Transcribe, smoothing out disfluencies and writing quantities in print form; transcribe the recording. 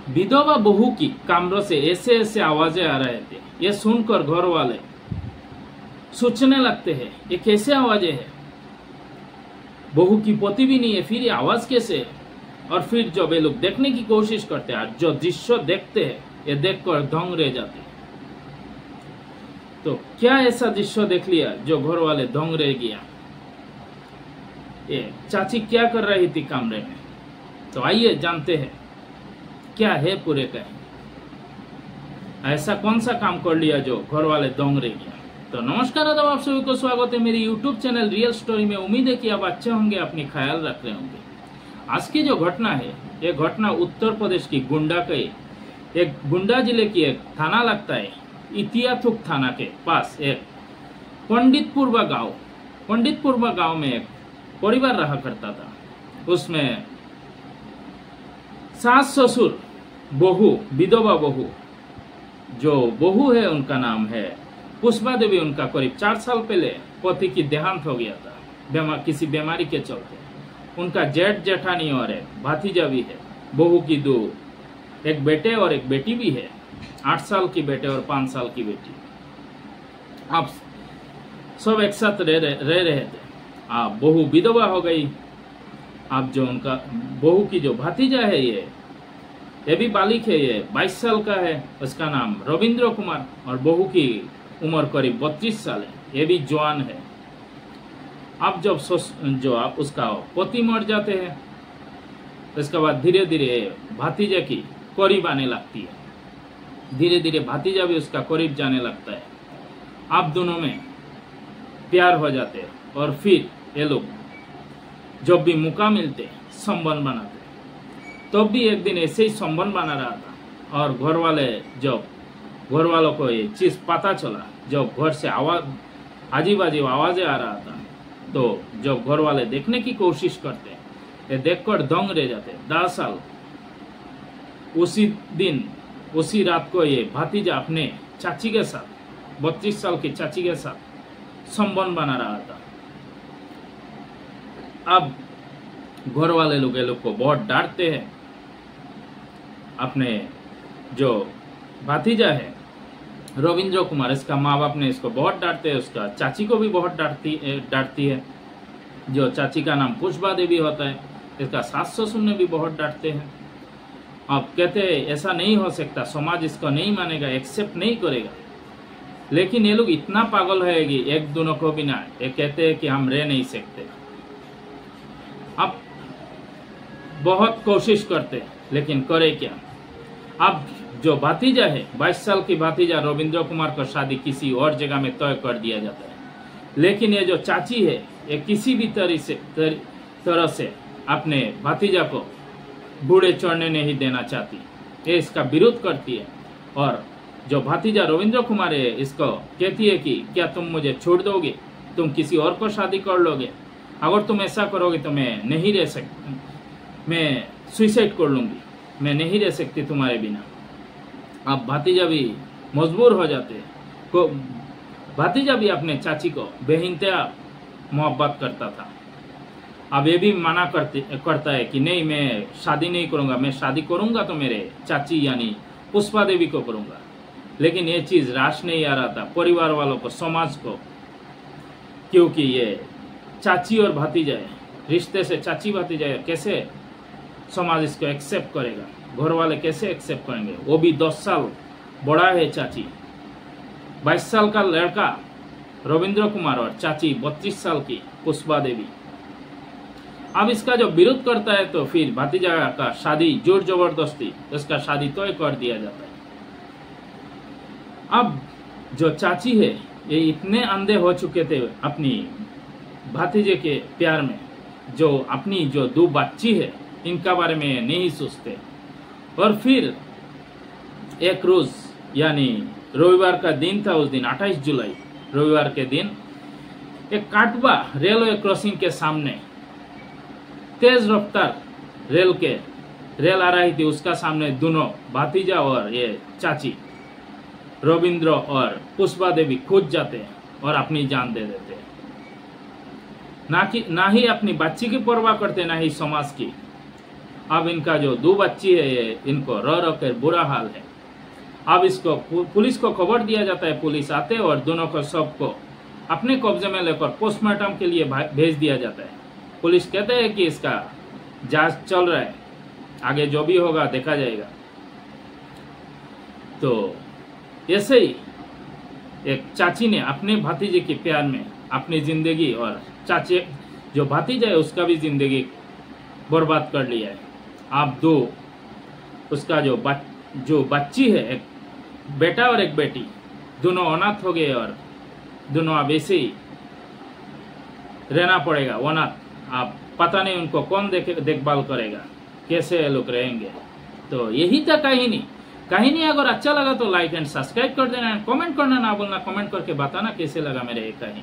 विधवा बहू की कमरों से ऐसे ऐसे आवाजें आ रहे थे। ये सुनकर घर वाले सोचने लगते हैं ये कैसे आवाजें हैं, बहू की पोती भी नहीं है, फिर ये आवाज कैसे है। और फिर जब ये लोग देखने की कोशिश करते हैं, जो दृश्य देखते हैं ये देखकर दंग रह जाते हैं। तो क्या ऐसा दृश्य देख लिया जो घर वाले दंग रह गया। ये चाची क्या कर रही थी कमरे में, तो आइए जानते हैं क्या है पूरे कहानी। ऐसा कौन सा काम कर लिया जो घर वाले दंग रह गया। तो नमस्कार आदाब, आप सभी को स्वागत है मेरी यूट्यूब चैनल रियल स्टोरी में। उम्मीद है कि आप अच्छे होंगे, अपनी ख्याल रख रहे होंगे। आज की जो घटना है, ये घटना उत्तर प्रदेश की गुंडा जिले की एक थाना लगता है, इतियाथुक थाना के पास एक पंडितपुर गांव में एक परिवार रहा करता था। उसमें सास ससुर, बहू, विधवा बहू, जो बहू है उनका नाम है पुष्पा देवी। उनका करीब 4 साल पहले पति की देहांत हो गया था किसी बीमारी के चलते। उनका जेठ जेठानी और एक भातीजा भी है। बहू की 2 एक बेटे और एक बेटी भी है, 8 साल की बेटे और 5 साल की बेटी। अब सब एक साथ रह रहे थे। अब बहू विधवा हो गई। अब जो उनका बहू की जो भातीजा है ये भी बालिक है, ये 22 साल का है, उसका नाम रविंद्र कुमार। और बहू की उम्र करीब 32 साल है, ये भी जवान है। अब जब आप उसका पति मर जाते हैं, इसके बाद धीरे धीरे भातीजा की करीब आने लगती है। धीरे धीरे भातीजा भी उसका करीब जाने लगता है। आप दोनों में प्यार हो जाते हैं और फिर ये लोग जब भी मौका मिलते संबंध बनाते। तब भी एक दिन ऐसे ही संबंध बना रहा था और घर वालों को ये चीज पता चला। जब घर से आवाजें आ रहा था, तो जब घर वाले देखने की कोशिश करते ये देखकर दंग रह जाते। 10 साल उसी रात को ये भातीजा अपने चाची के साथ, 32 साल की चाची के साथ संबंध बना रहा था। अब घर वाले लोग ये लोग को बहुत डांटते हैं। अपने जो भातीजा है रविंद्र कुमार, इसका माँ बाप ने इसको बहुत डांटते हैं। उसका चाची को भी बहुत डांटती है, जो चाची का नाम पुष्पा देवी होता है। इसका सास ससुर ने भी बहुत डांटते हैं। अब कहते हैं ऐसा नहीं हो सकता, समाज इसको नहीं मानेगा, एक्सेप्ट नहीं करेगा। लेकिन ये लोग इतना पागल है कि एक दोनों को भी ना, ये कहते हैं कि हम रह नहीं सकते। अब बहुत कोशिश करते लेकिन करे क्या। अब जो भातीजा है, 22 साल की भातीजा रविंद्र कुमार को शादी किसी और जगह में तय कर दिया जाता है। लेकिन ये जो चाची है, ये किसी भी तरह से अपने भातीजा को बूढ़े चढ़ने नहीं देना चाहती। ये इसका विरोध करती है। और जो भातीजा रविंद्र कुमार है, इसको कहती है कि क्या तुम मुझे छोड़ दोगे, तुम किसी और को शादी कर लोगे। अगर तुम ऐसा करोगे तो मैं नहीं रह सकती, मैं सुसाइड कर लूंगी, मैं नहीं रह सकती तुम्हारे बिना। अब भातीजा भी मजबूर हो जाते हैं। भातीजा भी अपने चाची को बेइंतहा मोहब्बत करता था। अब ये भी मना करता है कि नहीं, मैं शादी नहीं करूंगा, मैं शादी करूंगा तो मेरे चाची यानी पुष्पा देवी को करूंगा। लेकिन ये चीज रास नहीं आ रहा था परिवार वालों को, समाज को, क्योंकि ये चाची और भातीजा है, रिश्ते से चाची भातीजा है। कैसे समाज इसको एक्सेप्ट करेगा, घर वाले कैसे एक्सेप्ट करेंगे। वो भी 10 साल बड़ा है चाची, 22 साल का लड़का रविंद्र कुमार और चाची 32 साल की पुष्पा देवी। अब इसका जो विरोध करता है तो फिर भातीजा का शादी जोर जबरदस्ती इसका शादी तय कर दिया जाता है। अब जो चाची है, ये इतने अंधे हो चुके थे अपनी भातीजे के प्यार में, जो अपनी जो 2 बच्ची है इनका बारे में नहीं सोचते। और फिर एक रोज यानी रविवार का दिन था, उस दिन 28 जुलाई रविवार के दिन एक काटवा रेलवे क्रॉसिंग के सामने तेज रफ्तार रेल आ रही थी। उसका सामने दोनों भातीजा और ये चाची रविंद्र और पुष्पा देवी कूद जाते हैं और अपनी जान दे देते हैं। ना ही अपनी बच्ची की परवाह करते, ना ही समाज की। अब इनका जो 2 बच्ची है ये इनको रो रो कर बुरा हाल है। अब इसको पुलिस को खबर दिया जाता है, पुलिस आते और दोनों को शव को अपने कब्जे में लेकर पोस्टमार्टम के लिए भेज दिया जाता है। पुलिस कहते हैं कि इसका जांच चल रहा है, आगे जो भी होगा देखा जाएगा। तो ऐसे ही एक चाची ने अपने भतीजे के प्यार में अपनी जिंदगी और चाचे जो भतीजा है उसका भी जिंदगी बर्बाद कर लिया है। आप दो उसका जो बच्ची है, एक बेटा और एक बेटी, दोनों अनाथ हो गए और दोनों अब ऐसे ही रहना पड़ेगा अनाथ। आप पता नहीं उनको कौन देखभाल करेगा, कैसे लोग रहेंगे। तो यही था कहानी अगर अच्छा लगा तो लाइक एंड सब्सक्राइब कर देना, कमेंट करना ना भूलना, कमेंट करके बताना कैसे लगा मेरे ये कहानी।